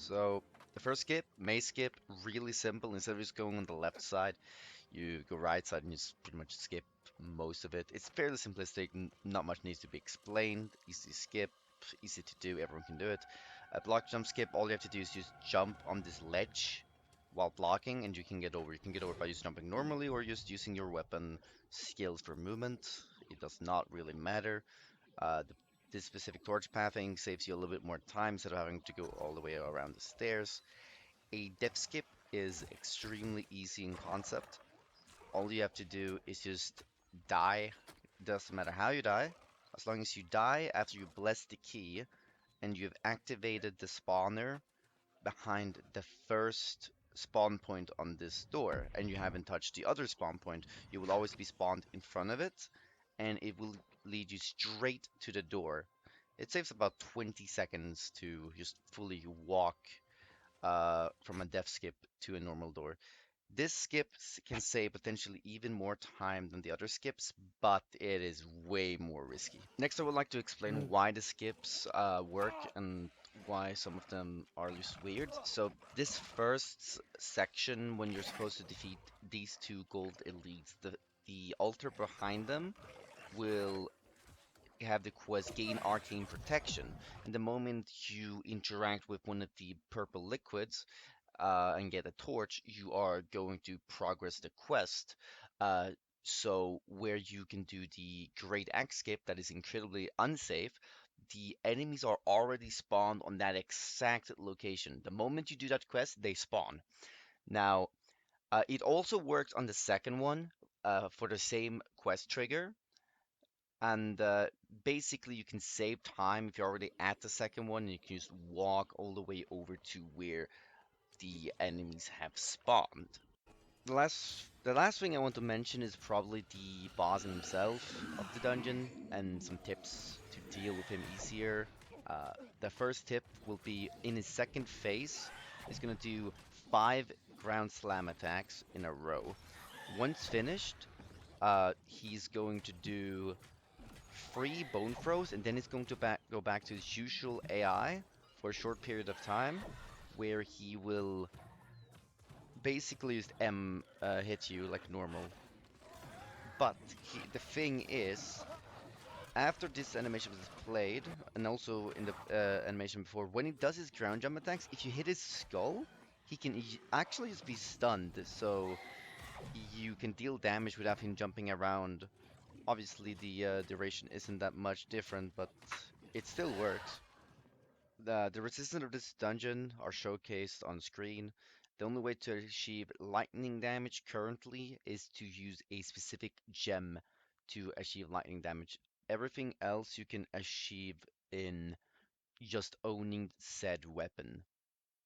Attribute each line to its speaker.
Speaker 1: So the first skip, maze skip, really simple. Instead of just going on the left side, you go right side and you just pretty much skip most of it. It's fairly simplistic, not much needs to be explained. Easy to skip, easy to do, everyone can do it. A block jump skip, all you have to do is just jump on this ledge while blocking and you can get over. You can get over by just jumping normally or just using your weapon skills for movement. It does not really matter. This specific torch pathing saves you a little bit more time instead of having to go all the way around the stairs. A depth skip is extremely easy in concept. All you have to do is just die. Doesn't matter how you die. As long as you die after you bless the key and you've activated the spawner behind the first spawn point on this door and you haven't touched the other spawn point, you will always be spawned in front of it and it will lead you straight to the door. It saves about 20 seconds to just fully walk from a death skip to a normal door. This skip can save potentially even more time than the other skips, but it is way more risky. Next, I would like to explain why the skips work and why some of them are just weird. So this first section, when you're supposed to defeat these two gold elites, the altar behind them will have the quest gain arcane protection. And the moment you interact with one of the purple liquids, and get a torch, you are going to progress the quest. Uh, so where you can do the Great Axe skip that is incredibly unsafe, the enemies are already spawned on that exact location. The moment you do that quest, they spawn. Now, it also works on the second one for the same quest trigger. And basically, you can save time if you're already at the second one. And you can just walk all the way over to where the enemies have spawned. The last thing I want to mention is probably the boss himself of the dungeon and some tips to deal with him easier. The first tip will be in his second phase, he's gonna do 5 ground slam attacks in a row. Once finished, he's going to do 3 bone throws, and then he's going to go back to his usual AI for a short period of time, where he will basically just hit you like normal. But the thing is, after this animation was played, and also in the animation before, when he does his ground jump attacks, if you hit his skull, he can actually just be stunned, so you can deal damage without him jumping around. Obviously, the duration isn't that much different, but it still works. The resistance of this dungeon are showcased on screen. The only way to achieve lightning damage currently is to use a specific gem to achieve lightning damage. Everything else you can achieve in just owning said weapon.